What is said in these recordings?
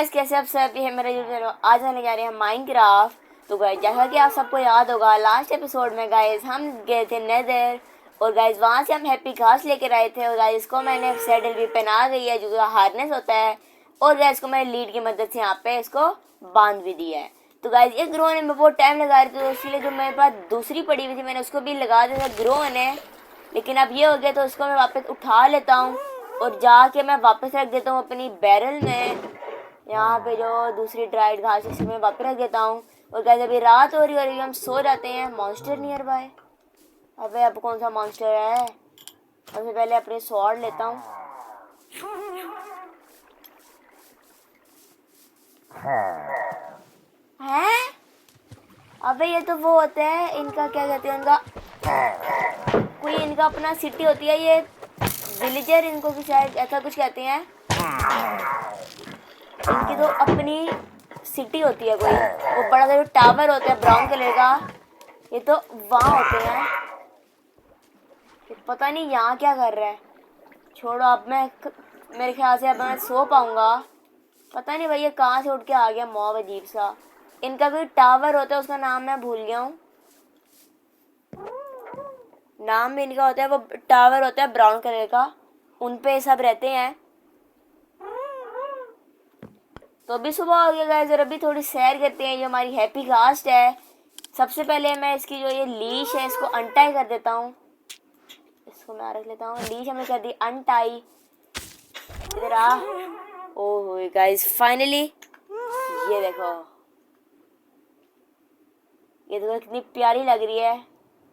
कैसे आप सब, ये है मेरा यूट्यूब। आज हम जा रहे हैं माइनक्राफ्ट। तो गाइस, जैसा कि आप सबको याद होगा, लास्ट एपिसोड में गाइस हम गए थे नेदर और गाइस वहां से हम हैप्पी घास लेकर आए थे। और गाइस को मैंने सैडल भी पहना गई है जो हार्नेस होता है। और गाइस को मैंने लीड की मदद से यहाँ पे इसको बांध भी दिया है। तो गाइस ये ग्रो होने में बहुत टाइम लगा रही थी, तो इसलिए जो मेरे पास दूसरी पड़ी हुई थी मैंने उसको भी लगा दिया था ग्रो होने। लेकिन अब ये हो गया तो उसको मैं वापस उठा लेता हूँ और जाके मैं वापस रख देता हूँ अपनी बैरल में। यहाँ पे जो दूसरी ड्राइड घास है इसमें वापस रख देता हूँ। और गाइस अभी रात हो रही है और हम सो जाते हैं। Monster near by. अबे अब कौन सा मॉन्स्टर है? सबसे पहले अपने स्वॉर्ड लेता हूँ। हैं? अबे ये तो वो होता है, इनका क्या कहते हैं, उनका कोई इनका अपना सिटी होती है, ये विलेजर इनको कुछ शायद ऐसा कुछ कहते हैं। इनकी तो अपनी सिटी होती है कोई, वो बड़ा सा जो टावर होता है ब्राउन कलर का, ये तो वहाँ होते हैं। पता नहीं यहाँ क्या कर रहा है। छोड़ो, अब मैं मेरे ख्याल से अब मैं सो पाऊंगा। पता नहीं भैया कहाँ से उठ के आ गया मॉब अजीब सा। इनका कोई टावर होता है, उसका नाम मैं भूल गया हूँ। नाम भी इनका होता है, वो टावर होता है ब्राउन कलर का, उन पे सब रहते हैं। तो अभी सुबह हो गया गाइस और अभी थोड़ी सैर करते हैं। जो हमारी हैप्पी कास्ट है, सबसे पहले मैं इसकी जो ये लीश है इसको अनटाई कर देता हूँ। इसको मैं रख लेता हूँ। लीश हमने कर दी अनटाई। इधर आ। ओह गाइस फाइनली ये देखो, ये देखो कितनी प्यारी लग रही है।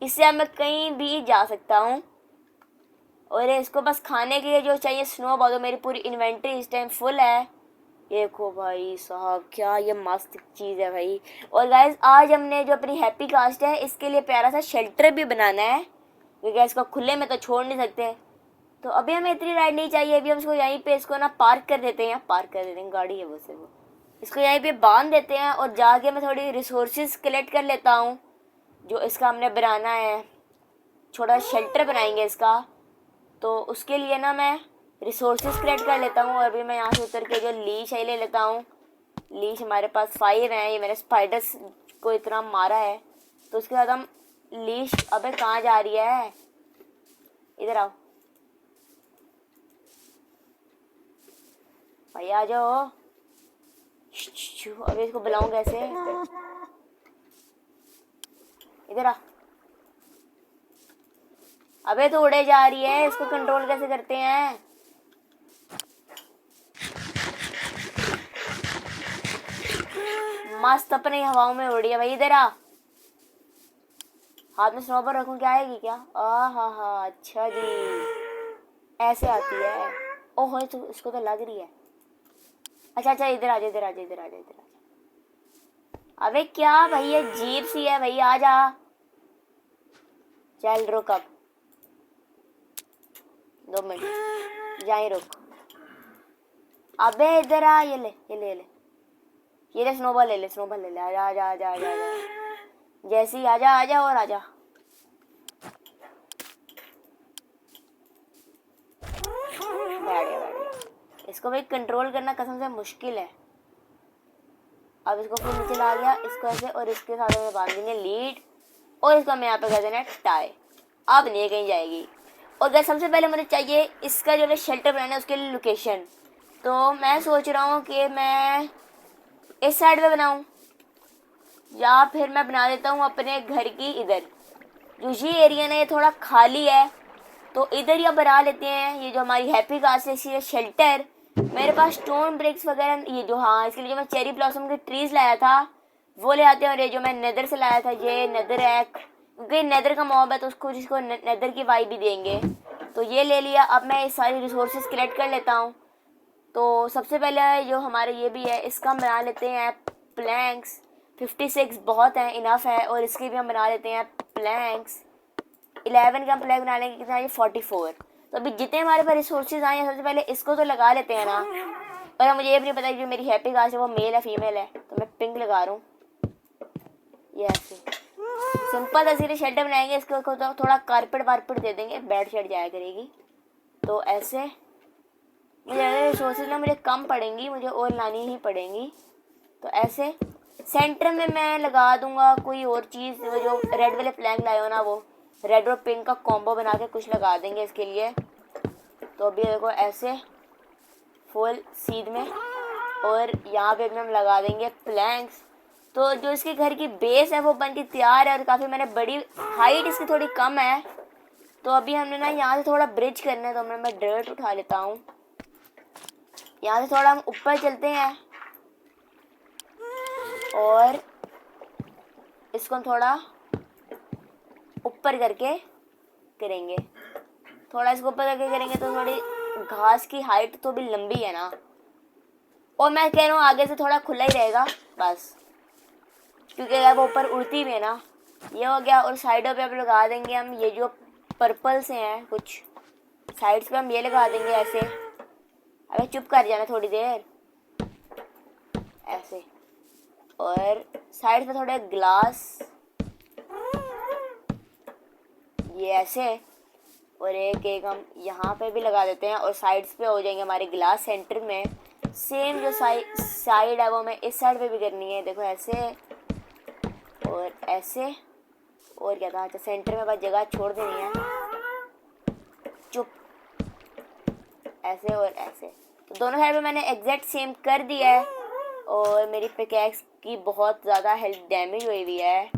इससे अब मैं कहीं भी जा सकता हूँ। और इसको बस खाने के लिए जो चाहिए स्नोबॉल, तो मेरी पूरी इन्वेंटरी इस टाइम फुल है। ये देखो भाई साहब, क्या ये मस्त चीज़ है भाई। और गाइस आज हमने जो अपनी हैप्पी कास्ट है इसके लिए प्यारा सा शेल्टर भी बनाना है, क्योंकि इसको खुले में तो छोड़ नहीं सकते। तो अभी हमें इतनी राइड नहीं चाहिए, अभी हम इसको यहीं पे इसको ना पार्क कर देते हैं। पार्क कर देते हैं, गाड़ी है वो से वो। इसको यहीं पे बांध देते हैं और जाके मैं थोड़ी रिसोर्सेज कलेक्ट कर लेता हूँ जो इसका हमने बनाना है। छोटा शेल्टर बनाएंगे इसका, तो उसके लिए ना मैं रिसोर्सेज कलेक्ट कर लेता हूँ। और अभी मैं यहाँ से उतर के जो लीश है ले लेता हूँ। लीश हमारे पास 5 है, ये मैंने स्पाइडर्स को इतना मारा है। तो उसके बाद हम लीश, अबे कहाँ जा रही है? इधर आओ भाई, आ जाओ। अबे इसको बुलाऊं कैसे? इधर आ। अबे तो उड़े जा रही है, इसको कंट्रोल कैसे करते हैं? मस्त अपने हवाओं में उड़ रही है भाई। इधर आ। हाथ में स्नोबॉल रखूं, क्या आएगी क्या? हा, अच्छा जी, ऐसे आती है। ओहो, तो इसको तो लग रही है। अच्छा, इधर आ जा, इधर आ जा, इधर आ जा, इधर आ जा। अबे क्या भाई, ये जीप सी है भाई, आ जा। चल रुक, अब 2 मिनट जाए, रुक। अबे इधर आ, ये ले, ये ले, ये ले स्नोबॉल, ले ले स्नोबॉल, ले ले। आजा आजा आजा आजा आजा, जैसी आजा आजा और आजा। बैठ गया। इसको भाई कंट्रोल करना कसम से मुश्किल है। अब इसको फिर नीचे ला गया, इसको ऐसे, और इसके साथ में बांध देंगे लीड, और इसको मैं यहाँ पे कर देना टाई। अब नहीं कहीं जाएगी। और गैस सबसे पहले मुझे चाहिए इसका जो है शेल्टर बनाना है, उसके लिए लोकेशन। तो मैं सोच रहा हूँ कि मैं इस साइड पे बनाऊँ, या फिर मैं बना देता हूँ अपने घर की इधर। जो ये एरिया ना ये थोड़ा खाली है, तो इधर या बना लेते हैं। ये जो हमारी हैप्पी कास्ट है शेल्टर, मेरे पास स्टोन ब्रिक्स वगैरह, ये जो, हाँ इसके लिए जो मैं चेरी ब्लॉसम के ट्रीज लाया था वो ले आते हैं। और ये जो मैं नेदर से लाया था, ये नेदर है, क्योंकि नेदर का मॉब है तो उसको जिसको नेदर की वाइब भी देंगे, तो ये ले लिया। अब मैं ये सारी रिसोर्सेज कलेक्ट कर लेता हूँ। तो सबसे पहले जो हमारे ये भी है, इसका हम बना लेते हैं प्लैंक्स। 56 बहुत है, इनफ है। और इसके भी हम बना लेते हैं प्लैंक्स। 11 का हम प्लैंक बना लेंगे, कितना है 44। तो अभी जितने हमारे पास रिसोर्सेज आए हैं, सबसे पहले इसको तो लगा लेते हैं ना। और मुझे ये भी नहीं पता कि जो मेरी हैप्पी कास्ट है वो मेल है फीमेल है, तो मैं पिंक लगा रहा हूँ। ये ऐसे सिंपल ऐसे शेल्टर बनाएंगे, इसको थोड़ा कारपेट वारपेट दे देंगे, बेड शेड जाया करेगी। तो ऐसे मुझे रिसोर्सेज ना मुझे कम पड़ेंगी, मुझे और लानी ही पड़ेंगी। तो ऐसे सेंटर में मैं लगा दूंगा कोई और चीज़, वो जो रेड वाले प्लैंक लाए हो ना, वो रेड और पिंक का कॉम्बो बना के कुछ लगा देंगे इसके लिए। तो अभी देखो ऐसे फुल सीध में, और यहाँ पे भी हम लगा देंगे प्लैंक्स। तो जो इसके घर की बेस है वो बन के तैयार है, और काफ़ी मैंने बड़ी हाइट इसकी थोड़ी कम है। तो अभी हमने ना यहाँ से थोड़ा ब्रिज करना है, तो मैं डर्ट उठा लेता हूँ। यहाँ से थोड़ा हम ऊपर चलते हैं और इसको हम थोड़ा ऊपर करके करेंगे। थोड़ा इसको ऊपर करके करेंगे तो थोड़ी घास की हाइट तो भी लंबी है ना, और मैं कह रहा हूँ आगे से थोड़ा खुला ही रहेगा बस, क्योंकि अगर वो ऊपर उड़ती भी है ना। ये हो गया। और साइडों पे अब लगा देंगे हम ये जो पर्पल से हैं कुछ साइड्स पे, हम ये लगा देंगे ऐसे। अबे चुप कर जाना थोड़ी देर, ऐसे। और साइड पे थोड़े ग्लास, ये ऐसे। और एक हम यहाँ पे भी लगा देते हैं, और साइड्स पे हो जाएंगे हमारे ग्लास सेंटर में। सेम जो साइड है वो हमें इस साइड पे भी करनी है। देखो ऐसे और ऐसे। और क्या था, अच्छा सेंटर में बस जगह छोड़ देनी है। चुप, ऐसे और ऐसे। तो दोनों साइड पे मैंने एग्जैक्ट सेम कर दिया है। और मेरी पिकैक्स की बहुत ज़्यादा हेल्थ डैमेज हुई है।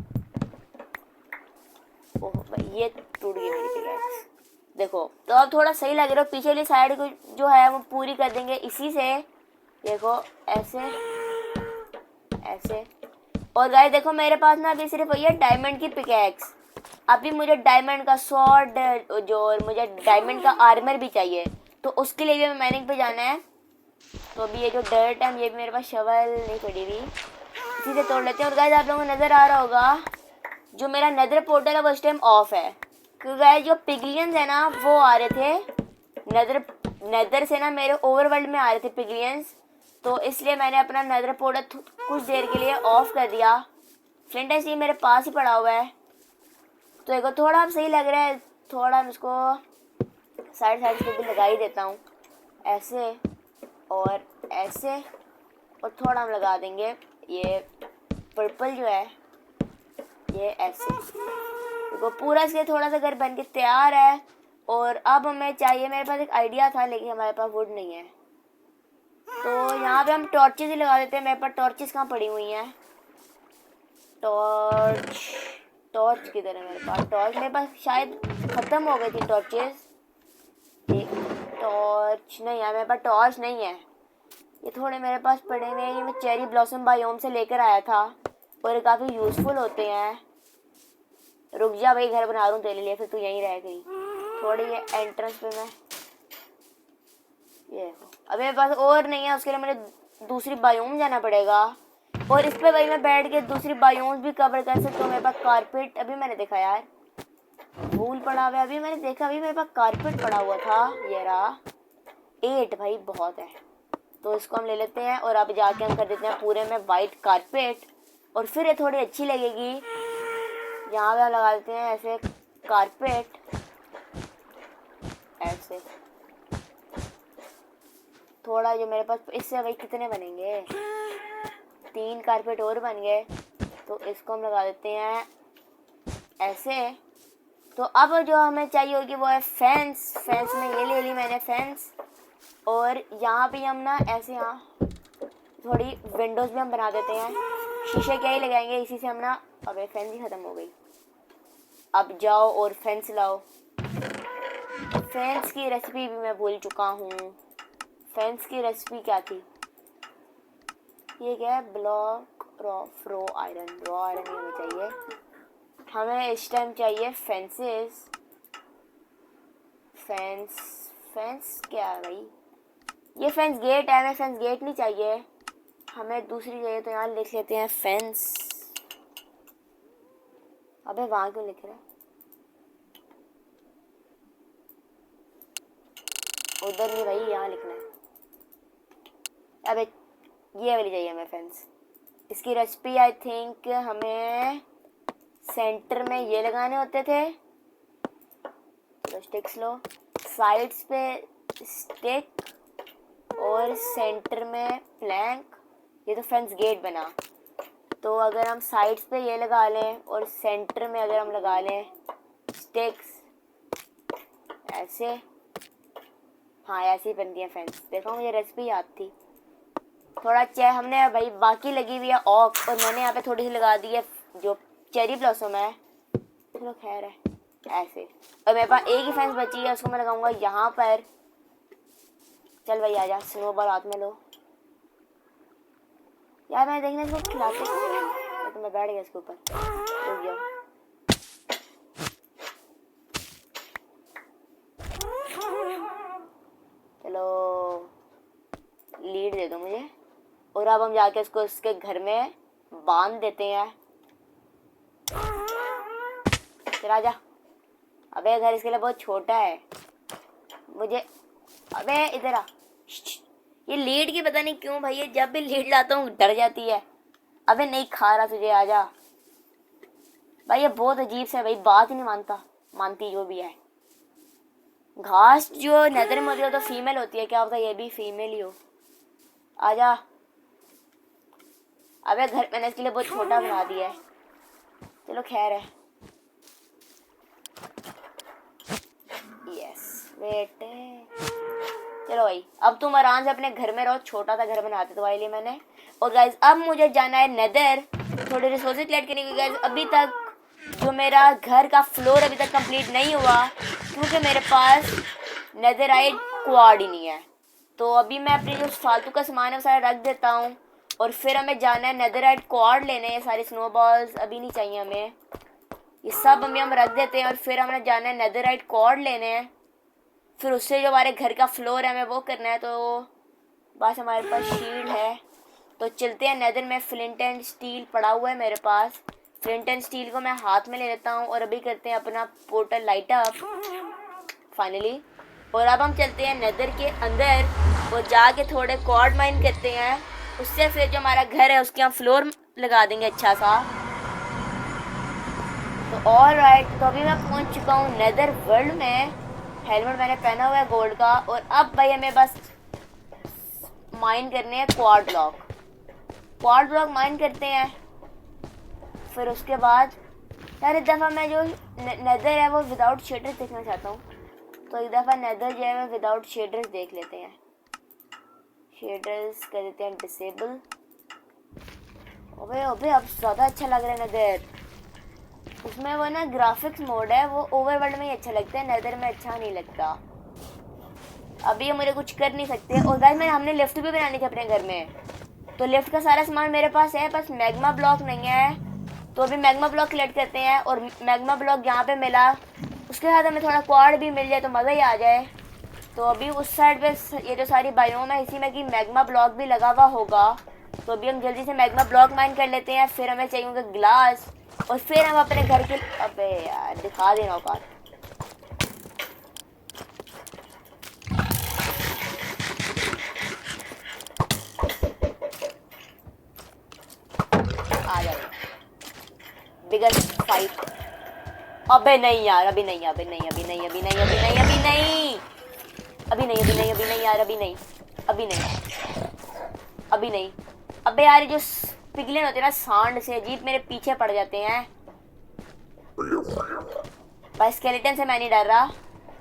ओह भाई, ये टूट गई मेरी पिकैक्स। देखो तो अब थोड़ा सही लग रहा है। पीछे वाली साइड को जो है वो पूरी कर देंगे इसी से। देखो ऐसे ऐसे। और गाइस देखो मेरे पास ना अभी सिर्फ वही है डायमंड की पिकैक्स। अभी मुझे डायमंड का स्वॉर्ड जो, और मुझे डायमंड का आर्मर भी चाहिए। तो उसके लिए भी हमें माइनिंग पे जाना है। तो अभी ये जो डर्ट है ये भी मेरे पास शवल नहीं पड़ी हुई, इसी से तोड़ लेते हैं। और गाइस आप लोगों को नज़र आ रहा होगा जो मेरा नेदर पोर्टल है वो इस टाइम ऑफ है, क्योंकि गाइस जो पिगलियंस है ना वो आ रहे थे नेदर से ना, मेरे ओवरवर्ल्ड में आ रहे थे पिगलियंस। तो इसलिए मैंने अपना नेदर पोर्टल कुछ देर के लिए ऑफ कर दिया। फ्लिंट ऐसे मेरे पास ही पड़ा हुआ है। तो देखो थोड़ा अब सही लग रहा है। थोड़ा मैं इसको साइड से भी लगा ही देता हूँ, ऐसे और ऐसे। और थोड़ा हम लगा देंगे ये पर्पल जो है, ये ऐसे। देखो पूरा इसके थोड़ा सा घर बन के तैयार है। और अब हमें चाहिए, मेरे पास एक आइडिया था लेकिन हमारे पास वुड नहीं है। तो यहाँ पे हम टॉर्चेस ही लगा देते हैं। मेरे पास टॉर्चेस कहाँ पड़ी हुई हैं? टॉर्च किधर है? मेरे पास शायद ख़त्म हो गई थी टॉर्चेस। एक टॉर्च नहीं है मेरे पास, टॉर्च नहीं है। ये थोड़े मेरे पास पड़े हुए हैं। ये मैं चेरी ब्लॉसम बायोम से लेकर आया था, और ये काफ़ी यूज़फुल होते हैं। रुक जा भाई, घर बना रहा हूँ तेरे लिए, फिर तू यहीं रह गई। थोड़ी ये एंट्रेंस पे मैं ये अब मेरे पास और नहीं है, उसके लिए मुझे दूसरी बायोम जाना पड़ेगा। और इस पे भाई मैं बैठ के दूसरी बायोम्स भी कवर कर सकता हूँ। मेरे पास कारपेट, अभी मैंने देखा यार वूल पड़ा हुआ है। अभी मैंने देखा, अभी मेरे पास कारपेट पड़ा हुआ था। ये रहा 8 भाई, बहुत है। तो इसको हम ले लेते हैं और अब जाके हम कर देते हैं पूरे में वाइट कारपेट। और फिर ये थोड़ी अच्छी लगेगी। यहाँ पे लगा देते हैं ऐसे कारपेट, ऐसे। थोड़ा जो मेरे पास इससे भाई कितने बनेंगे? 3 कारपेट और बन गए। तो इसको हम लगा देते हैं ऐसे। तो अब जो हमें चाहिए होगी वो है फेंस। फेंस में ये ले ली मैंने फेंस। और यहाँ पे हम ना ऐसे यहाँ थोड़ी विंडोज़ भी हम बना देते हैं। शीशे क्या ही लगाएंगे इसी से हम ना। अबे फेंस ही ख़त्म हो गई। अब जाओ और फेंस लाओ। फेंस की रेसिपी भी मैं भूल चुका हूँ। फेंस की रेसिपी क्या थी? ये क्या है? ब्लॉक रो आयरन हमें चाहिए। हमें इस टाइम चाहिए फेंसेस। फेंस क्या है भाई? ये फेंस गेट है। हमें फेंस गेट नहीं चाहिए, हमें दूसरी चाहिए। तो यहाँ लिख लेते हैं फेंस। अबे वहाँ क्यों लिख रहा है? उधर नहीं भाई, यहाँ लिखना है। अबे ये वाली चाहिए हमें फेंस। इसकी रेसिपी आई थिंक हमें सेंटर में ये लगाने होते थे। तो स्टिक्स लो, साइड्स पे स्टिक, और सेंटर में प्लैंक। ये तो फ्रेंड्स गेट बना। तो अगर हम साइड्स पे ये लगा लें और सेंटर में अगर हम लगा लें स्टिक्स ऐसे, हाँ ऐसे ही बनती है फ्रेंड्स। देखो मुझे रेसिपी याद थी। थोड़ा हमने भाई बाकी लगी हुई है ऑक, और मैंने यहाँ पे थोड़ी सी लगा दी है जो चेरी ब्लॉसम है। चलो खैर है ऐसे। और मेरे पास एक ही फेंस बची है, उसको मैं लगाऊंगा यहाँ पर। चल भाई आजा, स्नोबॉल हाथ में लो। यार मैं देखने इसको खिलाते, तो मैं बैठ गया इसके ऊपर, रुक जाओ। चलो लीड दे दो मुझे, और अब हम जाके इसको इसके घर में बांध देते हैं। चल आजा। अबे घर इसके लिए बहुत छोटा है मुझे। अबे इधर आ। ये लीड की पता नहीं क्यों भाई, ये जब भी लीड लाता हूँ डर जाती है। अबे नहीं खा रहा तुझे, आजा भाई। ये बहुत अजीब से भाई, बात ही नहीं मानती जो भी है। घास जो नजर में होती है तो फीमेल होती है, क्या पता ये भी फीमेल ही हो। आजा। अबे घर मैंने इसके लिए बहुत छोटा बना दिया है। चलो खैर है। Yes wait. चलो भाई अब तुम आराम से अपने घर में रहो, छोटा सा घर बनाते तुम्हारे लिए मैंने। और गाइज अब मुझे जाना है नेदर, थोड़े रिसोर्सेज कलेक्ट करने के। गाइज अभी तक जो मेरा घर का फ्लोर अभी तक कंप्लीट नहीं हुआ, क्योंकि मेरे पास नेदराइट क्वाड ही नहीं है। तो अभी मैं अपनी जो फालतू का सामान है वो सारा रख देता हूँ, और फिर हमें जाना है नेदराइट क्वाड लेने। ये सारी स्नोबॉल्स अभी नहीं चाहिए हमें, ये सब अभी हम रख देते हैं। और फिर हमें जाना है नेदराइट क्वाड लेने हैं, फिर उससे जो हमारे घर का फ्लोर है हमें वो करना है। तो बस हमारे पास शील्ड है, तो चलते हैं नेदर में। फ्लिंट एंड स्टील पड़ा हुआ है मेरे पास। फ्लिंट एंड स्टील को मैं हाथ में ले लेता हूँ, और अभी करते हैं अपना पोर्टल लाइट अप फाइनली। और अब हम चलते हैं नेदर के अंदर और जाके थोड़े क्वाड माइन करते हैं। उससे फिर जो हमारा घर है उसके हम फ्लोर लगा देंगे अच्छा सा। तो ऑल राइट, तो अभी मैं पहुंच चुका हूँ नेदर वर्ल्ड में। हेलमेट मैंने पहना हुआ है गोल्ड का। और अब भाई हमें बस माइन करने हैं क्वाड ब्लॉक माइन करते हैं। फिर उसके बाद यार इस दफ़ा मैं जो नेदर है वो विदाउट शेडर्स देखना चाहता हूँ। तो एक दफ़ा नेदर जो है मैं विदाउट शेडर्स देख लेते हैं। शेडर्स कर देते हैं डिसेबल। अबे अब ज़्यादा अच्छा लग रहा है नेदर। उसमें वो ना ग्राफिक्स मोड है, वो ओवरवर्ल्ड में ही अच्छा लगता है, नेदर में अच्छा नहीं लगता। अभी ये मुझे कुछ कर नहीं सकते। और गाइस हमने लिफ्ट भी बनानी थी अपने घर में, तो लिफ्ट का सारा सामान मेरे पास है, बस मैग्मा ब्लॉक नहीं है। तो अभी मैग्मा ब्लॉक कलेक्ट करते हैं, और मैग्मा ब्लॉक जहाँ पे मिला उसके साथ हमें थोड़ा क्वाड भी मिल जाए तो मज़ा ही आ जाए। तो अभी उस साइड पे ये जो सारी बायोम है इसी में कि मैग्मा ब्लॉक भी लगा हुआ होगा। तो अभी हम जल्दी से मैग्मा ब्लॉक माइन कर लेते हैं। फिर हमें चाहिए होगा ग्लास, और फिर हम अपने घर के, अबे यार दिखा देना औकात। आ जाओ बिगेस्ट फाइट। अबे नहीं यार, अभी नहीं यार, अभी नहीं यार, अभी नहीं। अबे यार जो पिगलिन होते हैं ना सांड से अजीब मेरे पीछे पड़ जाते हैं। भाई स्केलेटन से मैं नहीं डर रहा,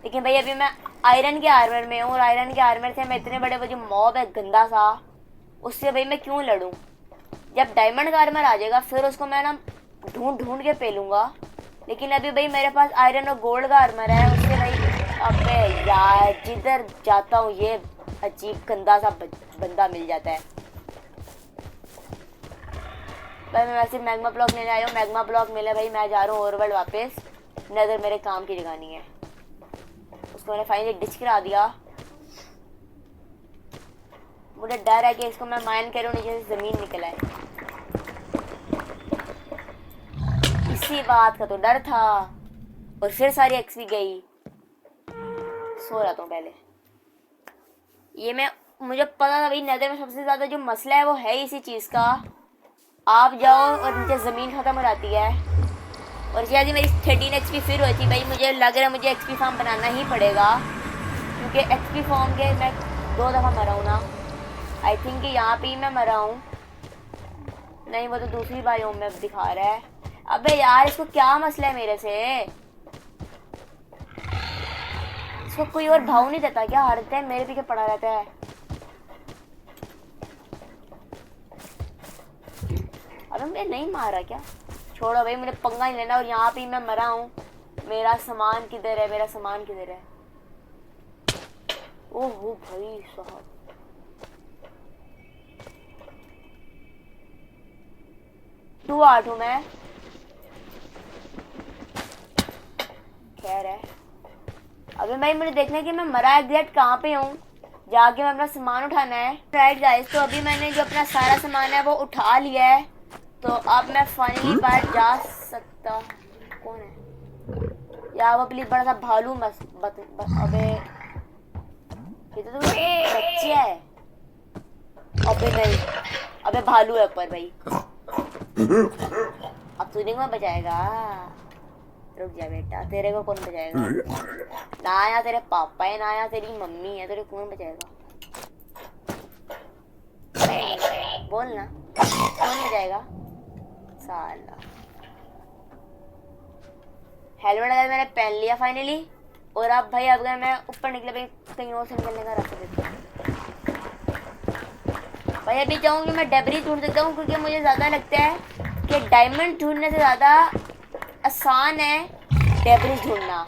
लेकिन भाई अभी मैं आयरन के आर्मर में हूँ, और आयरन के आर्मर से मैं इतने बड़े वो जो मॉब है गंदा सा, उससे भाई मैं क्यों लड़ूं। जब डायमंड का आर्मर आ जाएगा फिर उसको मैं ना ढूंढ के पेलूंगा। लेकिन अभी भाई मेरे पास आयरन और गोल्ड का आर्मर है, उससे भाई अबे यार जिधर जाता हूँ ये अजीब गंदा सा बंदा मिल जाता है। भाई मैं वैसे मैग्मा ब्लॉक लेने आया हूँ, मैग्मा ब्लॉक मिले भाई मैं जा रहा हूँ ओवरवर्ल्ड वापस। नेदर मेरे काम की जगह नहीं है, उसको मैंने फाइनली डिच करा दिया। मुझे डर है कि इसको मैं माइन करूँ नीचे से ज़मीन निकल आए, इसी बात का तो डर था। और फिर सारी एक्सपी गई। सो रहा हूँ पहले। ये मुझे पता था भाई नेदर में सबसे ज़्यादा जो मसला है वो है इसी चीज़ का। आप जाओ और नीचे ज़मीन ख़त्म हो जाती है। और शायद मेरी 13 एक्सपी फिर हुई थी भाई, मुझे लग रहा है मुझे एक्सपी फार्म बनाना ही पड़ेगा, क्योंकि एक्सपी फार्म के मैं 2 दफ़ा मरा हूँ ना। आई थिंक कि यहाँ पे ही मैं मरा हूँ। नहीं, वो तो दूसरी बायोम में दिखा रहा है। अबे यार, इसको क्या मसला है मेरे से? इसको कोई और भाव नहीं देता क्या? हर टाइम मेरे पीछे पड़ा रहता है। अबे मुझे नहीं मारा क्या? छोड़ो भाई, मुझे पंगा नहीं लेना। और यहाँ पे मैं मरा हूँ। मेरा सामान किधर है? मेरा सामान किधर है? ओहो भाई साहब, टू आठ हूँ मैं। खैर है। अबे भाई, मुझे देखना है कि मैं मरा एग्जैक्ट कहाँ पे हूँ। जाके मैं अपना सामान उठाना है। राइट गाइस, तो अभी मैंने जो अपना सारा सामान है वो उठा लिया है। तो अब मैं फाइनली बाहर जा सकता। कौन है यार? वो प्लीज बड़ा सा भालू अबे ये तो बच्चे है। अबे नहीं, अबे भालू है ऊपर भाई। अब तू नहीं कौन बचाएगा? रुक जा बेटा, तेरे को कौन बचाएगा? ना या तेरे पापा है, ना या तेरी मम्मी है, तेरे कौन बचाएगा? बोल ना, कौन बचाएगा? साला हेलमेट अगर मैंने पहन लिया फाइनली। और अब भाई अगर मैं ऊपर निकले भाई, कहीं और से निकलने का रास्ता देता हूँ भाई। अभी चाहूँगी मैं डेब्रिस ढूंढ सकता हूँ, क्योंकि मुझे ज़्यादा लगता है कि डायमंड ढूंढने से ज़्यादा आसान है डेब्रिस ढूंढना।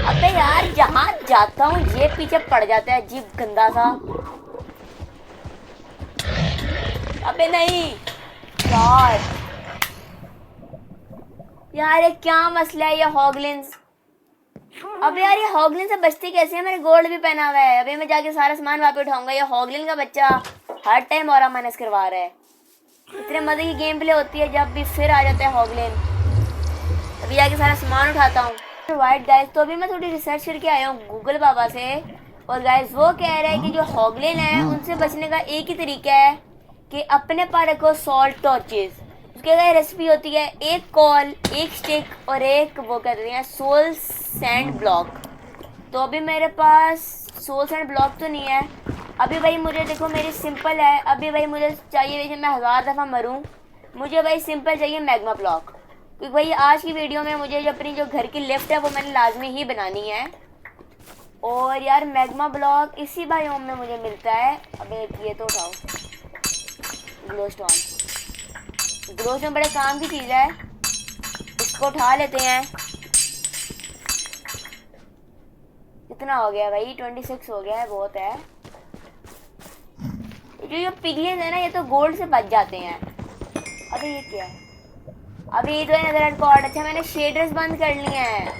अबे यार, जहाँ जाता हूँ ये पीछे पड़ जाता है अजीब गंदा सा। अबे नहीं यार, ये क्या मसला है ये हॉगलिन्स? अबे यार, ये हॉगलिन से बचती कैसे है? मैंने गोल्ड भी पहना हुआ है। अभी मैं जाके सारा सामान वापस उठाऊंगा। ये हॉगलिन का बच्चा हर टाइम और माइनस करवा रहा है। इतने मजे की गेम प्ले होती है जब भी फिर आ जाता है हॉगलिन। अभी जाके सारा सामान उठाता हूँ। वाइट गाइस, तो अभी मैं थोड़ी रिसर्च करके आया हूँ गूगल बाबा से। और गाइस वो कह रहे हैं कि जो हॉगलिन है उनसे बचने का एक ही तरीका है कि अपने पास रखो सॉल्ट टॉर्चेस। उसके अगर रेसिपी होती है एक कॉल, एक स्टिक और एक वो कहते हैं सोल सैंड ब्लॉक। तो अभी मेरे पास सोल सैंड ब्लॉक तो नहीं है। अभी भाई मुझे देखो, मेरी सिंपल है। अभी भाई मुझे चाहिए, वैसे मैं 1000 दफ़ा मरूं, मुझे भाई सिंपल चाहिए मैग्मा ब्लॉक। क्योंकि भाई आज की वीडियो में मुझे जो अपनी जो घर की लिफ्ट है वो मैंने लाजमी ही बनानी है। और यार मैग्मा ब्लॉक इसी बायोम में मुझे मिलता है। अबे ये तो उठाओ, ग्लोस्टोन। ग्लोस्टोन बड़े काम की चीज़ है, इसको उठा लेते हैं। कितना हो गया भाई? 26 हो गया है, बहुत है। जो पिगलियंस है ना, ये तो गोल्ड से बच जाते हैं। अबे ये क्या है? अभी ये तो है नजर कॉर्ड। अच्छा, मैंने शेडर्स बंद कर लिए हैं,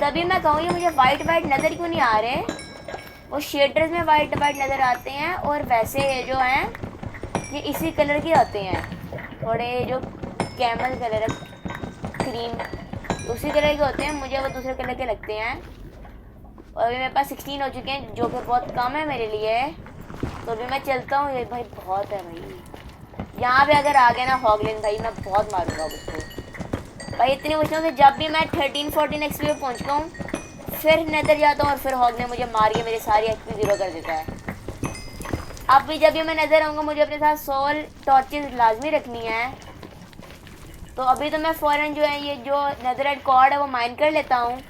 तभी मैं कहूँ मुझे वाइट वाइट नज़र क्यों नहीं आ रहे? वो शेडर्स में वाइट वाइट नज़र आते हैं, और वैसे ये जो हैं ये इसी कलर के आते हैं। थोड़े जो कैमल कलर है, क्रीम, उसी कलर के होते हैं। मुझे वो दूसरे कलर के लगते हैं। और अभी मेरे पास 16 हो चुके हैं, जो कि बहुत कम है मेरे लिए। तो अभी मैं चलता हूँ। ये भाई बहुत है भाई। यहाँ पे अगर आ गया ना हॉगलिन भाई, मैं बहुत मारूंगा उसको भाई। इतनी मुश्किल से जब भी मैं 13-14 एक्सपी पे पहुँचता हूँ, फिर नेदर जाता हूँ, और फिर हॉगलिन मुझे मार के मेरी सारी एक्सपी 0 कर देता है। अब भी जब भी मैं नजर आऊँगा, मुझे अपने साथ सोल टॉर्चेस लाजमी रखनी है। तो अभी तो मैं फ़ौरन जो है ये जो नेदरराइट कॉर्ड है वो माइन कर लेता हूँ।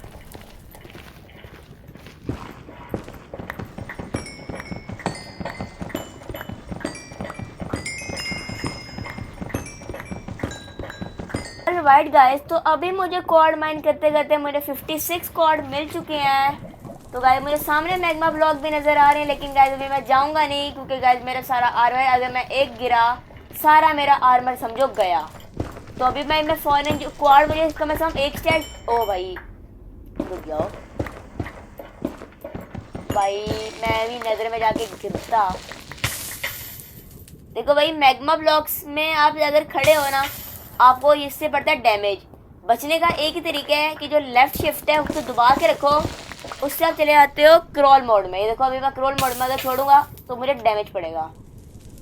वाइट गाइस, तो अभी मुझे कॉर्ड माइन करते करते मुझे 56 कॉर्ड मिल चुके हैं। तो गाइस मुझे सामने मैग्मा ब्लॉक भी नज़र आ रहे हैं, लेकिन गाइस अभी मैं जाऊंगा नहीं, क्योंकि गाइस मेरा सारा आर्मर, अगर मैं एक गिरा सारा मेरा आर्मर समझो गया। तो अभी मैं फ़ौरन जो कॉर्ड मुझे कम से कम एक स्टैक। ओ भाई रुक जाओ भाई, मैं भी नज़र में जाके गिरता। देखो भाई, मैग्मा ब्लॉक्स में आप अगर खड़े हो ना, आपको इससे पड़ता है डैमेज। बचने का एक ही तरीका है कि जो लेफ्ट शिफ्ट है उसको दबा के रखो, उससे आप चले जाते हो क्रॉल मोड में। ये देखो, अभी मैं क्रॉल मोड में अगर छोड़ूंगा तो मुझे डैमेज पड़ेगा।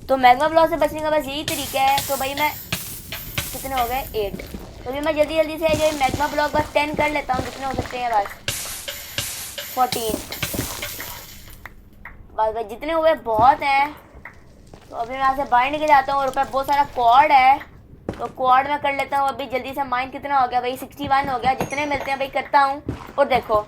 तो मैग्मा ब्लॉक से बचने का बस यही तरीका है। तो भाई मैं कितने हो गए? 8। तो अभी मैं जल्दी जल्दी से जो मैग्मा ब्लॉक बस 10 कर लेता हूँ, जितने हो सकते हैं बस। 14। बस भाई जितने हुए बहुत हैं। तो अभी मैं यहाँ से बाहर निकल जाता हूँ और ऊपर बहुत सारा क्वाड है, तो क्वाड में कर लेता हूँ अभी जल्दी से। माइन कितना हो गया भाई? 61 हो गया। जितने मिलते हैं भाई करता हूँ। और देखो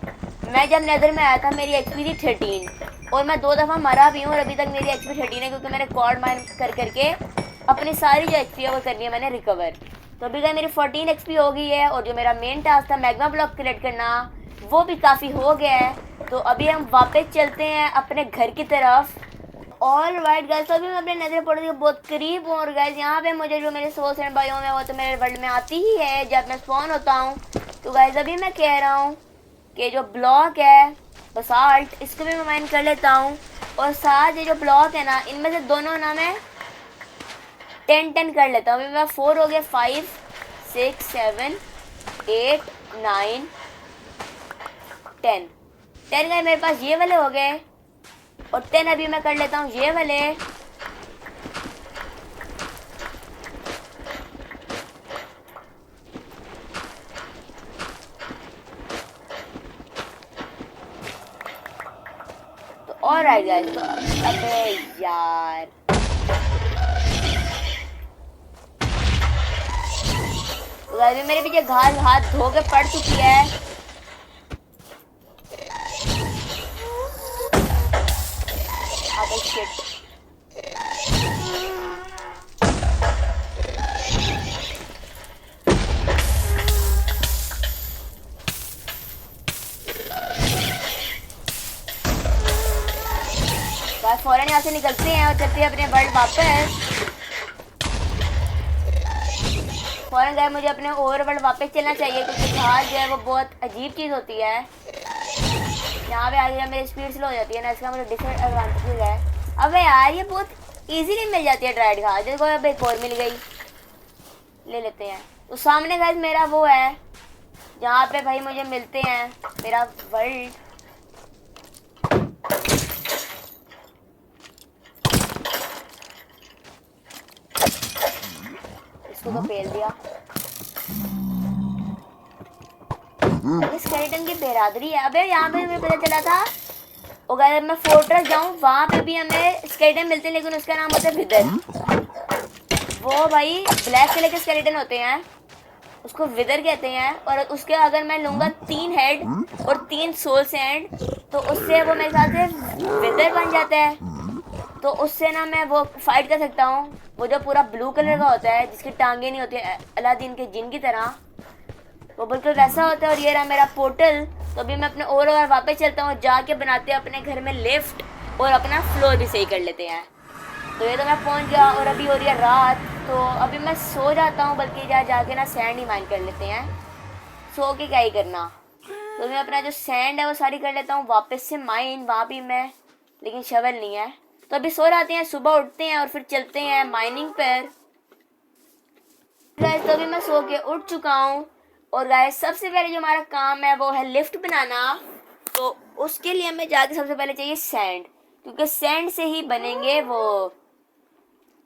मैं जब नेदर में आया था मेरी एक्सपी थी 13 और मैं 2 दफ़ा मरा भी हूँ और अभी तक मेरी एक्सपी 13 है, क्योंकि मैंने क्वाड माइन कर करके अपनी सारी जो एक्सपी है वो करनी है मैंने रिकवर। तो अभी गई मेरी 14 एक्सपी हो गई है और जो मेरा मेन टास्क था मैग्मा ब्लॉक कलेक्ट करना वो भी काफ़ी हो गया है। तो अभी हम वापस चलते हैं अपने घर की तरफ। ऑल राइट गाइस, तो अभी मैं अपने नेदर पोर्टल के बहुत करीब हूँ और गाइस यहाँ पे मुझे जो मेरे सोल्स एंड बायो में वो तो मेरे वर्ल्ड में आती ही है जब मैं स्पॉन होता हूँ। तो गाइस अभी मैं कह रहा हूँ कि जो ब्लॉक है बसाल्ट इसको भी मैं माइन कर लेता हूँ और साथ ये जो ब्लॉक है ना इनमें से दोनों ना मैं 10 कर लेता हूँ। अभी मेरा 4 हो गया, 5 6 7 8 9 10 10 गए मेरे पास ये वाले हो गए और 10 अभी मैं कर लेता हूँ ये वाले। तो और राइट गाइस, तो अबे यार तो गाइस मेरे पीछे घास हाथ धो के पड़ चुकी है। अबे शिट, गाइस फौरन यहाँ से निकलते हैं और चलते हैं अपने वर्ल्ड वापस। फौरन गए मुझे अपने ओवरवर्ल्ड वापस चलना चाहिए क्योंकि घास जो है वो बहुत अजीब चीज़ होती है। यहाँ पे आगे मेरी स्पीड स्लो हो जाती है ना, इसका मुझे डिसएडवांटेज है। अबे यार ये बहुत इजीली मिल जाती है ड्राइड घास, देखो अब एक और मिल गई, ले लेते हैं। तो सामने गाइस मेरा वो है जहाँ पे भाई मुझे मिलते हैं मेरा वर्ल्ड। इसको तो फेल दिया। स्केलेटन की बेरादरी है। अबे यहाँ पे मुझे पता चला था अगर मैं फोर्ट्रेस जाऊँ वहाँ पे भी हमें स्केलेटन मिलते हैं, लेकिन उसका नाम होता है विदर। वो भाई ब्लैक कलर के स्केलेटन होते हैं, उसको विदर कहते हैं। और उसके अगर मैं लूँगा 3 हेड और 3 सोल सैंड तो उससे वो मेरे ख्याल से विदर बन जाता है। तो उससे ना मैं वो फाइट कर सकता हूँ। वो जो पूरा ब्लू कलर का होता है जिसकी टांगे नहीं होती अलादीन के जिन की तरह, वो बिल्कुल वैसा होता है। और ये रहा मेरा पोर्टल। तो अभी मैं अपने और वापस चलता हूँ, जाके बनाते हैं अपने घर में लिफ्ट और अपना फ्लोर भी सही कर लेते हैं। तो ये तो मैं पहुँच गया और अभी हो रही है रात, तो अभी मैं सो जाता हूँ, बल्कि जाके ना सैंड ही माइन कर लेते हैं। सो के क्या ही करना। तो मैं अपना जो सैंड है वो सारी कर लेता हूँ वापस से माइन, वहाँ भी मैं, लेकिन शवल नहीं है। तो अभी सो जाते हैं, सुबह उठते हैं और फिर चलते हैं माइनिंग पर। गाइस तो अभी मैं सो के उठ चुका हूँ और गाइस सबसे पहले जो हमारा काम है वो है लिफ्ट बनाना। तो उसके लिए हमें जाके सबसे पहले चाहिए सैंड, क्योंकि सैंड से ही बनेंगे वो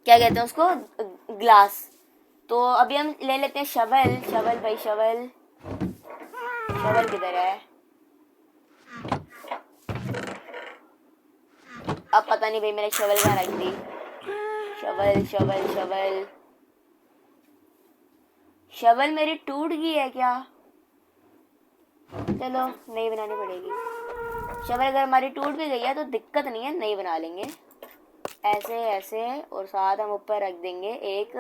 क्या कहते हैं उसको, ग्लास। तो अभी हम ले लेते हैं शवल। शवल भाई शवल, शवल किधर है? अब पता नहीं भाई मैंने शवल कहाँ रख दी। शवल शवल शवल शवल मेरी टूट गई है क्या? चलो नई बनानी पड़ेगी। शवल अगर हमारी टूट भी गई है तो दिक्कत नहीं है, नई बना लेंगे। ऐसे ऐसे और साथ हम ऊपर रख देंगे एक।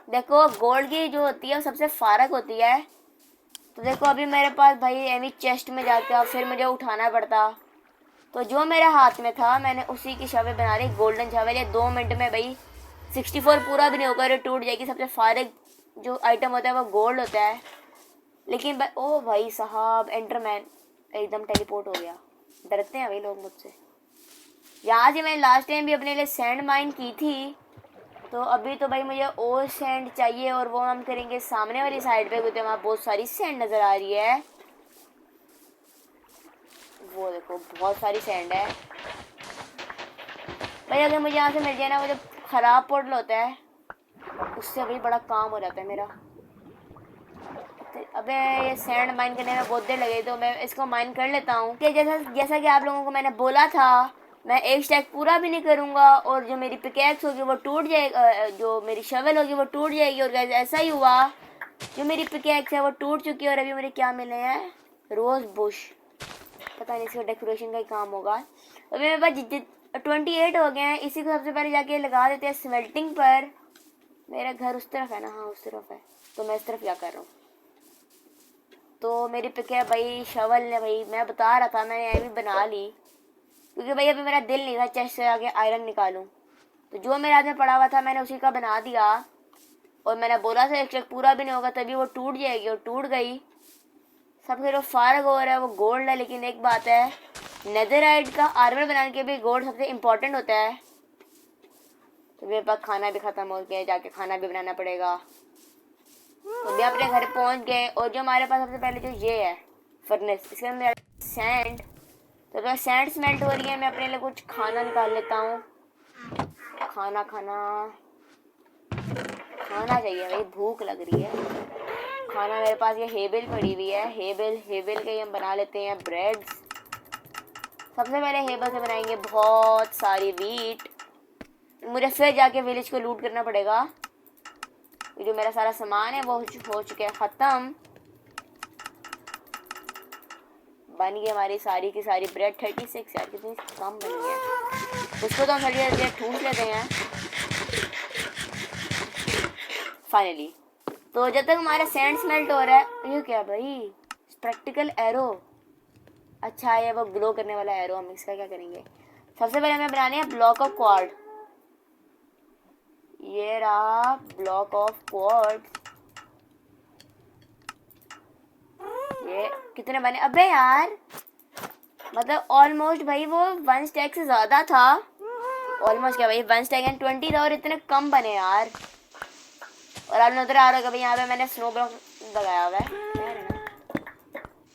देखो गोल्ड की जो होती है वो सबसे फारक होती है। तो देखो अभी मेरे पास भाई एमी चेस्ट में जाकर फिर मुझे उठाना पड़ता, तो जो मेरे हाथ में था मैंने उसी की शवल बना ली। गोल्डन शवल ये 2 मिनट में भाई 64 पूरा भी नहीं होकर टूट जाएगी। सबसे फारक जो आइटम होता है वो गोल्ड होता है। लेकिन भाई ओ भाई साहब एंटरमैन एकदम टेलीपोर्ट हो गया। डरते हैं भाई लोग मुझसे। यहाँ से मैंने लास्ट टाइम भी अपने लिए सैंड माइन की थी। तो अभी तो भाई मुझे और सैंड चाहिए और वो हम करेंगे सामने वाली साइड पे, क्योंकि वहाँ बहुत सारी सैंड नज़र आ रही है। वो देखो बहुत सारी सैंड है भाई। अगर मुझे यहाँ से मिल जाए ना, वो जो ख़राब पोर्टल होता है उससे भाई बड़ा काम हो जाता है मेरा। अबे ये सैंड माइन करने में बहुत देर लगे, तो मैं इसको माइन कर लेता हूँ। कि जैसा जैसा कि आप लोगों को मैंने बोला था, मैं एक स्टैक पूरा भी नहीं करूँगा और जो मेरी पिकैक्स होगी वो टूट जाएगी, जो मेरी शवल होगी वो टूट जाएगी। और गाइस ऐसा ही हुआ, जो मेरी पिकैक्स है वो टूट चुकी है और अभी मुझे क्या मिले हैं, रोज़ बुश। पता नहीं इसका डेकोरेशन का ही काम होगा। अभी मेरे पास 28 हो गए हैं। इसी को सबसे पहले जाके लगा देते हैं स्मेल्टिंग पर। मेरा घर उस तरफ है ना, हाँ उस तरफ है, तो मैं इस तरफ क्या कर रहा हूँ। तो मेरी पिक है भाई शवल ने, भाई मैं बता रहा था मैंने भी बना ली, क्योंकि भाई अभी मेरा दिल नहीं था चेस्ट से आके आयरन निकालूं। तो जो मेरे हाथ में पड़ा हुआ था मैंने उसी का बना दिया। और मैंने बोला था एक चेक पूरा भी नहीं होगा तभी वो टूट जाएगी, और टूट गई। सबसे जो फारग हो रहा है वो गोल्ड है, लेकिन एक बात है, नेदरराइट का आर्मर बनाने के भी गोल्ड सबसे इम्पोर्टेंट होता है। तो मेरे पास खाना भी ख़त्म हो गया, जाके खाना भी बनाना पड़ेगा। तो भी अपने घर पहुंच गए। और जो हमारे पास सबसे पहले जो ये है फर्नेस, इसके अंदर सैंड, तो अगर सैंड स्मेल्ट हो रही है मैं अपने लिए कुछ खाना निकाल लेता हूँ। खाना चाहिए भाई, भूख लग रही है। खाना मेरे पास ये हेबल पड़ी हुई है, हेबल के हम बना लेते हैं ब्रेड्स। सबसे पहले हेबल से बनाएंगे बहुत सारी वीट। मुझे फिर जाके विलेज को लूट करना पड़ेगा। जो मेरा सारा सामान है वो हो चुका है ख़त्म। बन गई हमारी सारी की सारी ब्रेड। 36 यार कितनी कम बनी है, उसको तो हम थोड़ी ठूस लेते हैं फाइनली। तो जब तक हमारा सैंड स्मेल्ट हो रहा है, ये क्या भाई, प्रैक्टिकल एरो। अच्छा ये वो ग्लो करने वाला एरो, हम इसका क्या करेंगे। सबसे पहले हमें बनाने हैं ब्लॉक ऑफ क्वार्ट। ये रहा ब्लॉक ऑफ क्वार्ट। ये कितने बने, अबे यार मतलब ऑलमोस्ट भाई वो 1 स्टैक से ज़्यादा था। ऑलमोस्ट क्या भाई 1 स्टैक एंड 20 था, और इतने कम बने यार। और आप नजर आ रहा है कभी यहाँ पे मैंने स्नो ब्लॉक लगाया हुआ है।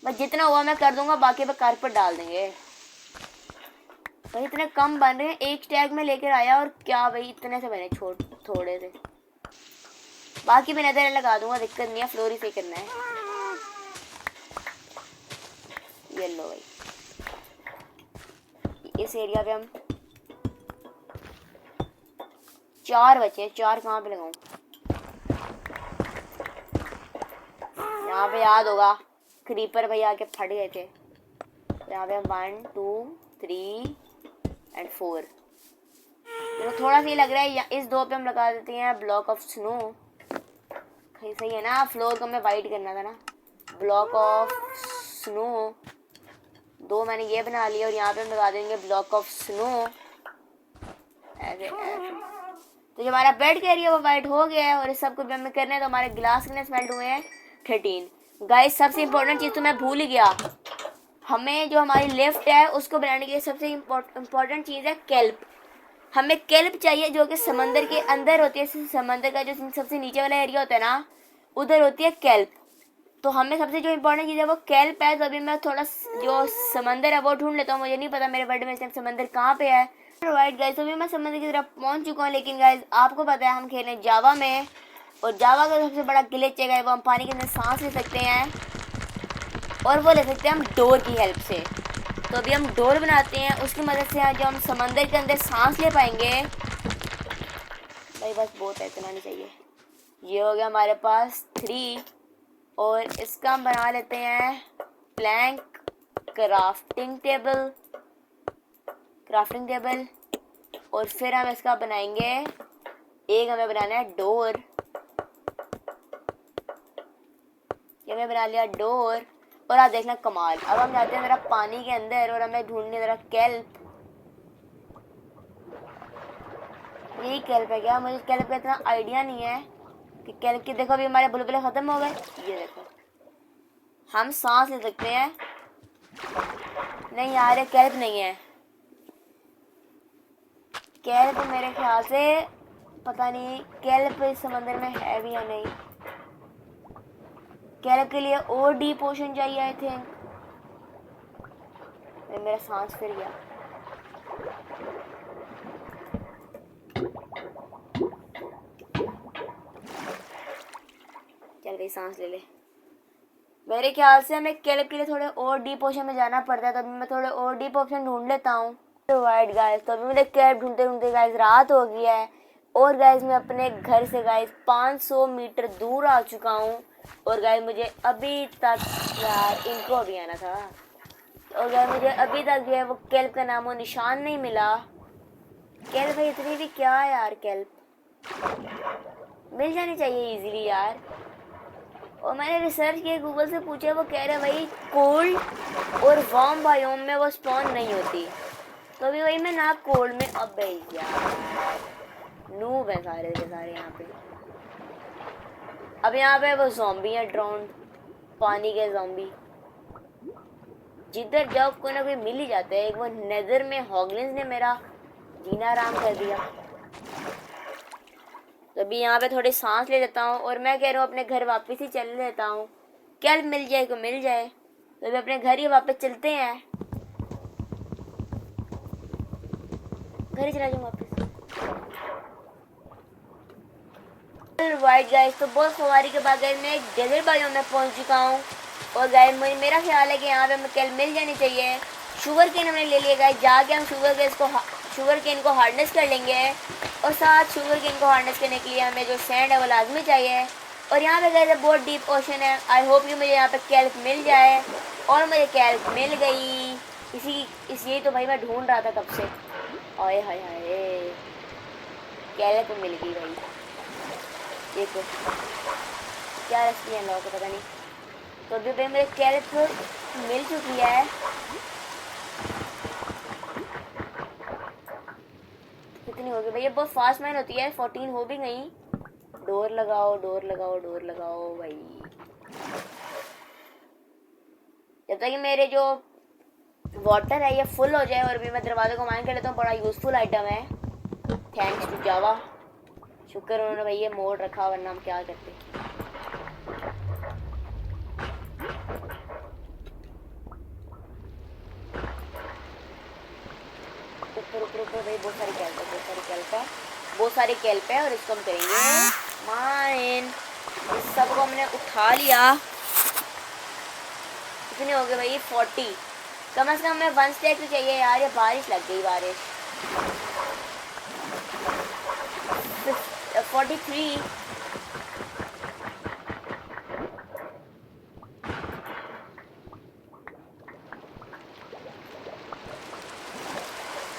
बस जितना हुआ मैं कर दूंगा, बाकी पे कारपेट डाल देंगे। भाई इतने कम बन रहे हैं, एक स्टैक में लेकर आया और क्या भाई इतने से बने थोड़े से। बाकी मैं नजर लगा दूंगा, दिक्कत नहीं है, फ्लोर ही सही करना है। ये लो भाई, इस एरिया पे हम 4 बचे। 4 कहाँ पे लगाऊं, यहाँ पे याद होगा क्रीपर भाई आके फट गए थे। यहाँ पे हम 1 2 3 एंड 4। तो थोड़ा सा ही लग रहा है, इस 2 पे हम लगा देते हैं ब्लॉक ऑफ स्नो। सही है ना, फ्लोर को हमें वाइट करना था ना। ब्लॉक ऑफ स्नो 2 मैंने ये बना लिया, और यहाँ पे हम लगा देंगे ब्लॉक ऑफ स्नो ऐसे। तो जो हमारा बेड का एरिया वो वाइट हो गया है। और इस सब को भी हमें करना है। तो हमारे ग्लास कितने स्मेल्ट हुए हैं, 13। गाइस सबसे इम्पोर्टेंट चीज़ तो मैं भूल ही गया, हमें जो हमारी लिफ्ट है उसको बनाने के लिए सबसे इम्पोर्टेंट चीज़ है केल्प। हमें केल्प चाहिए जो कि समंदर के अंदर होती है। समंदर का जो सबसे नीचे वाला एरिया होता है ना, उधर होती है केल्प। तो हमें सबसे जो इम्पोर्टेंट चीज़ है वो केल्प है। तो अभी मैं थोड़ा जो समंदर है वो ढूंढ लेता हूँ। मुझे नहीं पता मेरे वर्ल्ड में इस टाइम समंदर कहाँ पे है। राइट गाइस, अभी मैं समंदर की तरफ पहुँच चुका हूँ। लेकिन गाइस आपको पता है हम खेलें जावा में, और जावा का सबसे बड़ा ग्लिच है वो हम पानी के अंदर सांस ले सकते हैं, और वो ले सकते हैं हम डोर की हेल्प से। तो अभी हम डोर बनाते हैं, उसकी मदद से जो हम समंदर के अंदर सांस ले पाएंगे। भाई बस बहुत है, इतना नहीं चाहिए। ये हो गया हमारे पास 3, और इसका हम बना लेते हैं प्लैंक क्राफ्टिंग टेबल। और फिर हम इसका बनाएंगे, एक हमें बनाना है डोर। ये हमें बना लिया डोर। और आप देखना कमाल, अब हम जाते हैं ज़रा पानी के अंदर और हमें ढूंढने ज़रा केल्प। यही केल्प है क्या, मुझे केल्प का इतना आइडिया नहीं है कि केल्प की। देखो अभी हमारे बुलबुले ख़त्म हो गए। ये देखो हम सांस ले सकते हैं। नहीं यार ये केल्प नहीं है, केल्प मेरे ख्याल से, पता नहीं केल्प इस समंदर में है भी या नहीं। केल्प के लिए और डीप ओशन चाहिए आई थिंक। मेरा सांस फिर गया। चल भाई सांस ले ले। मेरे ख्याल से हमें केल्प के लिए थोड़े और डीप ओशन में जाना पड़ता है, तो अभी मैं थोड़े और डीप ओशन ढूंढ लेता हूँ। तो वाइट गाइस, तो अभी मुझे केल्प ढूंढते ढूंढते गाइस रात हो गई है, और गाइस मैं अपने घर से गाइस 500 मीटर दूर आ चुका हूँ। और गाइस मुझे अभी तक, यार इनको अभी आना था, और गाइस मुझे अभी तक जो है वो केल्प का नामो निशान नहीं मिला। केल्प भाई इतनी भी क्या यार, केल्प मिल जानी चाहिए इजीली यार। और मैंने रिसर्च किया, गूगल से पूछा, वो कह रहे भाई कोल्ड और वार्म बायोम में वो स्पॉन नहीं होती। तो अभी वही मैं ना कोल्ड में, अब यार नूब है सारे के सारे यहाँ पे। अब यहाँ पे वो ज़ॉम्बी है, ड्रोन पानी के ज़ॉम्बी, जिधर जाओ कोई ना कोई मिल ही जाता है। एक वो नेदर में हॉगलिन्स ने मेरा जीना आराम कर दिया। तो अभी यहाँ पे थोड़ी सांस ले लेता हूँ, और मैं कह रहा हूँ अपने घर वापस ही चल लेता हूँ, क्या मिल जाए तो मिल जाए। तो अभी अपने घर ही वापस चलते हैं, घर ही चला जाऊँ वापस। वाइट गाइस, तो बहुत सवारी के बाद गाइस मैं एक डेजर्ट बायोम में पहुंच चुका हूँ। और गाइस मेरा ख्याल है कि यहाँ पे हमें कल मिल जानी चाहिए। शुगर केन हमने ले लिया गाइस, जाके हम शुगर केन को हार्डनेस कर लेंगे, और साथ शुगर केन को हार्डनेस करने के लिए हमें जो सैंड है वो लाजमी चाहिए। और यहाँ पे गाइस बहुत डीप ओशन है, आई होप कि मुझे यहाँ पे कैल्प मिल जाए, और मुझे कैल्प मिल गई। यही तो भाई मैं ढूंढ रहा था कब से। ओए हाय हाय, कैल्प मिल गई भाई। देखो क्या रेसिपी है लॉक, पता नहीं। तो अभी भाई मेरे कैरेट मिल चुकी है। कितनी होगी भाई, ये बहुत फास्ट माइन होती है, 14 हो भी गई। डोर लगाओ डोर लगाओ डोर लगाओ भाई। जब तक कि मेरे जो वाटर है ये फुल हो जाए, और अभी मैं दरवाजे को माइन कर लेता हूँ, बड़ा यूजफुल आइटम है। थैंक्स टू जावा, शुक्र उन्होंने भाई ये मोड रखा, वरना हम क्या करते। ऊपर ऊपर ऊपर भाई बहुत सारी कैल्प है, और इसको हम करेंगे माइन। इस सब को हमने उठा लिया। कितने हो गए भाई, 40। कम से कम हमें 1 स्टैक तो चाहिए यार। ये बारिश लग गई, बारिश। 43।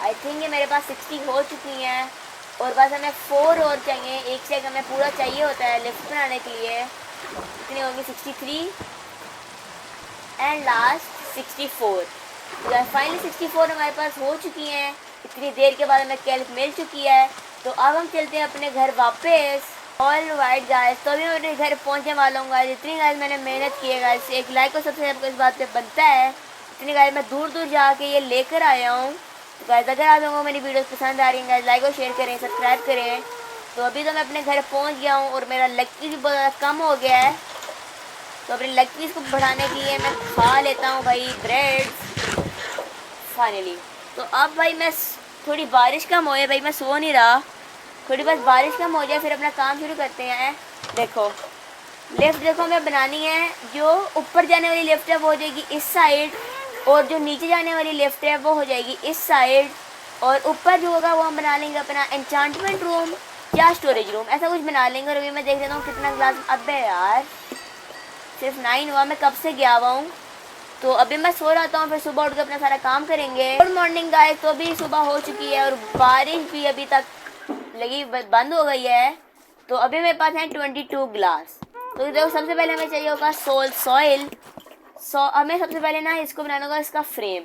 आई थिंक ये मेरे पास 60 हो चुकी हैं, और बस हमें 4 और चाहिए। एक स्टैक हमें पूरा चाहिए होता है लिफ्ट बनाने के लिए। कितनी होगी, 63 एंड लास्ट 64। तो फाइनली 64 हमारे पास हो चुकी हैं। इतनी देर के बाद हमें कैल्प मिल चुकी है। तो अब हम चलते हैं अपने घर वापस। ऑल राइट गाइस, तो अभी मैं अपने घर पहुंचने वाला हूँ गाइस। इतनी गाइस मैंने मेहनत की है गाइस, एक लाइक को सबसे आपको इस बात पे बनता है। इतनी गाइस मैं दूर दूर जाके ये लेकर आया हूँ। तो गाइस अगर आप लोगों को मेरी वीडियोस पसंद आ रही हैं गाइस, लाइक और शेयर करें, सब्सक्राइब करें। तो अभी तो मैं अपने घर पहुँच गया हूँ, और मेरा लक भी बहुत ज़्यादा कम हो गया है। तो अपने लक पीस को बढ़ाने के लिए मैं खा लेता हूँ भाई ब्रेड फाइनली। तो अब भाई मैं थोड़ी बारिश कम हो जाए भाई, मैं सो नहीं रहा, थोड़ी बस बारिश कम हो जाए फिर अपना काम शुरू करते हैं। देखो लिफ्ट देखो हमें बनानी है। जो ऊपर जाने वाली लिफ्ट है वो हो जाएगी इस साइड, और जो नीचे जाने वाली लिफ्ट है वो हो जाएगी इस साइड। और ऊपर जो होगा वो हम बना लेंगे अपना एन्चांटमेंट रूम या स्टोरेज रूम, ऐसा कुछ बना लेंगे। और अभी मैं देख लेता हूँ कितना ग्लास। अबे यार सिर्फ 9 हुआ, मैं कब से गया हुआ हूँ। तो अभी मैं सो रहता हूँ, फिर सुबह उठ के अपना सारा काम करेंगे। गुड मॉर्निंग गाइस, तो अभी सुबह हो चुकी है, और बारिश भी अभी तक लगी बंद हो गई है। तो अभी मेरे पास है 22 ग्लास। तो देखो सबसे पहले हमें चाहिए होगा सॉइल। हमें सबसे पहले ना इसको बनाना होगा, इसका फ्रेम।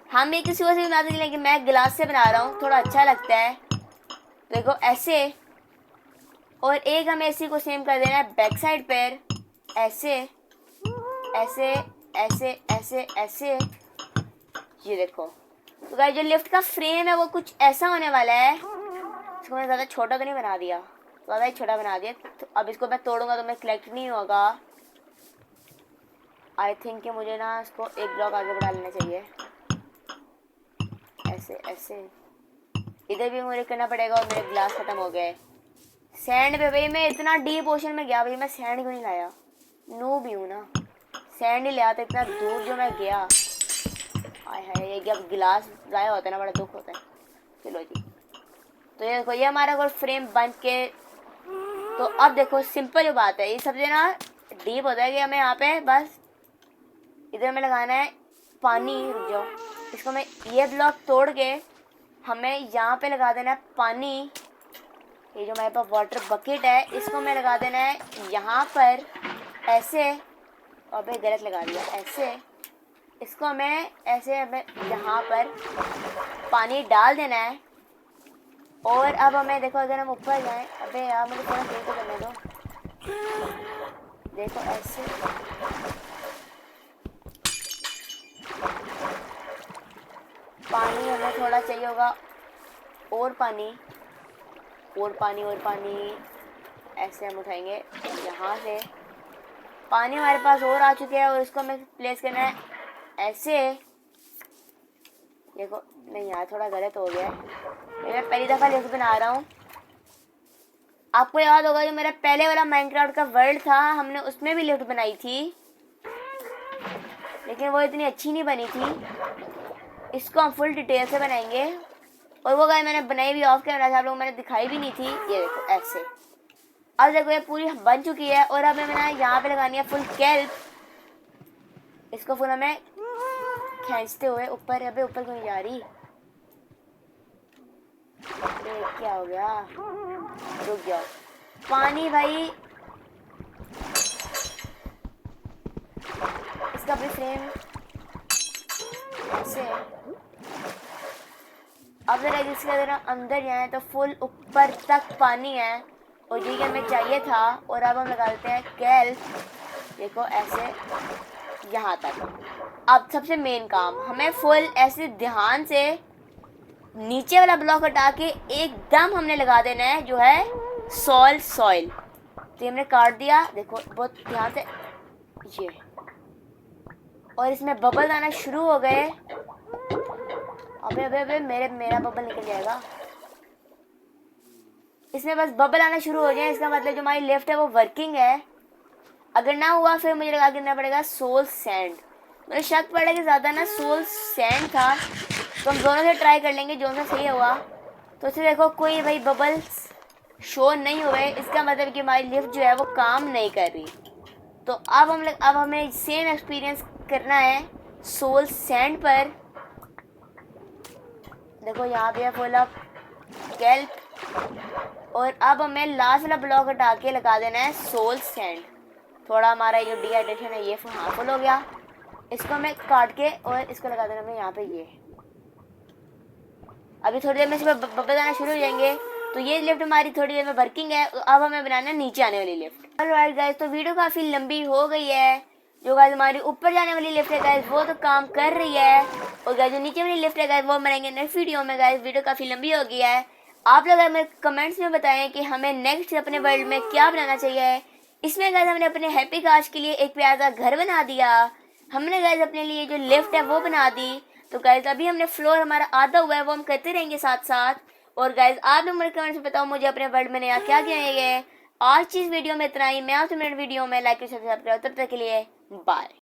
हम ये किसी और से बना देंगे, लेकिन मैं गिलास से बना रहा हूँ, थोड़ा अच्छा लगता है। देखो ऐसे, और एक हमें इसी को सेम कर देना है बैक साइड पर, ऐसे ऐसे ऐसे ऐसे ऐसे। ये देखो। तो गाइस जो लिफ्ट का फ्रेम है वो कुछ ऐसा होने वाला है। इसको मैं ज़्यादा छोटा तो नहीं बना दिया, ज़्यादा ही छोटा बना दिया। तो अब इसको मैं तोड़ूंगा तो मैं कलेक्ट नहीं होगा। आई थिंक कि मुझे ना इसको एक ब्लॉक आगे बढ़ा लेना चाहिए, ऐसे ऐसे। इधर भी मुझे करना पड़ेगा, और मेरे ग्लास ख़त्म हो गए। सैंड पे भाई मैं इतना डीप ओशन में गया भाई, मैं सैंड क्यों नहीं लाया, नूब भी हूँ ना। सैंड ही ले आता, इतना दूर जो मैं गया। आय हाय, ये जब गिलास ज़ाया होता है ना, बड़ा दुख होता है। चलो जी, तो ये देखो, ये हमारा कोई फ्रेम बन के। तो अब देखो सिंपल बात है, ये सबसे ना डीप होता है कि हमें यहाँ पे बस इधर में लगाना है पानी। रुक जाओ, इसको मैं ये ब्लॉक तोड़ के हमें यहाँ पे लगा देना है पानी। ये जो हमारे पास वाटर बकेट है, इसको मैं लगा देना है यहाँ पर ऐसे। अबे गलत लगा दिया, ऐसे। इसको हमें ऐसे, हमें यहाँ पर पानी डाल देना है। और अब हमें देखो, अगर हम ऊपर जाएं, अबे यार मुझे थोड़ा सही तो करने दो। देखो ऐसे, पानी हमें थोड़ा चाहिए होगा, और पानी, और पानी, और पानी। ऐसे हम उठाएंगे यहाँ से, पानी हमारे पास और आ चुके हैं। और इसको हमें प्लेस करना है ऐसे। देखो, नहीं यार थोड़ा गलत हो गया है, मैं पहली दफ़ा लिफ्ट बना रहा हूँ। आपको याद होगा जो मेरा पहले वाला माइनक्राफ्ट का वर्ल्ड था, हमने उसमें भी लिफ्ट बनाई थी, लेकिन वो इतनी अच्छी नहीं बनी थी। इसको हम फुल डिटेल से बनाएंगे। और वो गाय मैंने बनाई भी ऑफ कैमरा था, आप लोगों को मैंने दिखाई भी नहीं थी। ये देखो ऐसे। अब देखो ये पूरी बन चुकी है। और अब मैंने यहाँ पे लगानी है फुल कैल्प। इसको फुल हमें खींचते हुए ऊपर। अबे ऊपर क्यों नहीं जा रही? क्या हो गया? रुक जाओ, पानी भाई। इसका भी फ्रेम ऐसे। अब जरा इसके अगर अंदर जाए तो फुल ऊपर तक पानी है, और ये हमें चाहिए था। और अब हम लगा देते हैं कैल्प। देखो ऐसे यहाँ तक। अब सबसे मेन काम, हमें फुल ऐसे ध्यान से नीचे वाला ब्लॉक हटा के एकदम हमने लगा देना है जो है सॉइल। तो हमने काट दिया, देखो बहुत ध्यान से ये। और इसमें बबल आना शुरू हो गए। अबे अबे अबे मेरा बबल निकल जाएगा। इसमें बस बबल आना शुरू हो जाए, इसका मतलब जो हमारी लेफ्ट है वो वर्किंग है। अगर ना हुआ फिर मुझे लगा देना पड़ेगा सोल सैंड। मुझे शक पड़ा कि ज़्यादा ना सोल सैंड था, तो हम दोनों से ट्राई कर लेंगे, जो सा सही हुआ। तो इसे देखो कोई भाई बबल्स शो नहीं हुए, इसका मतलब कि हमारी लिफ्ट जो है वो काम नहीं कर रही। तो अब हमें सेम एक्सपीरियंस करना है सोल सैंड पर। देखो यहाँ पे फुल अप कैल्प। और अब हमें लास्ट वाला ब्लॉक हटा के लगा देना है सोल सैंड। थोड़ा हमारा जो डिहाइड्रेशन है ये फुल हो गया। इसको हमें काट के और इसको लगा देना हमें यहाँ पे ये। अभी थोड़ी देर में इसमें बबल आना शुरू हो जाएंगे। तो ये लिफ्ट हमारी थोड़ी देर में वर्किंग है। अब हमें बनाना है नीचे आने वाली लिफ्ट। ऑलराइट गाइस, तो वीडियो काफ़ी लंबी हो गई है। जो गाइस हमारी ऊपर जाने वाली लिफ्ट है गाइस, वो तो काम कर रही है। और गाइस जो नीचे वाली लिफ्ट है गाइस, वो बनाएंगे नेक्स्ट वीडियो में। गाइस वीडियो काफ़ी लंबी हो गई है। आप लोग हमें कमेंट्स में बताएं कि हमें नेक्स्ट अपने वर्ल्ड में क्या बनाना चाहिए। इसमें गाइस हमने अपने हैप्पी काश के लिए एक प्यारा घर बना दिया। हमने गाइस अपने लिए जो लिफ्ट है वो बना दी। तो गाइस अभी हमने फ्लोर हमारा आधा हुआ है, वो हम करते रहेंगे साथ साथ। और गाइस आप लोग मेरे कमेंट्स में बताओ मुझे अपने वर्ल्ड में नया क्या चाहिए। आज चीज वीडियो में इतना ही। मैं आपसे मेरे वीडियो में लाइक सब्सक्राइब करो। तब तक के लिए बाय।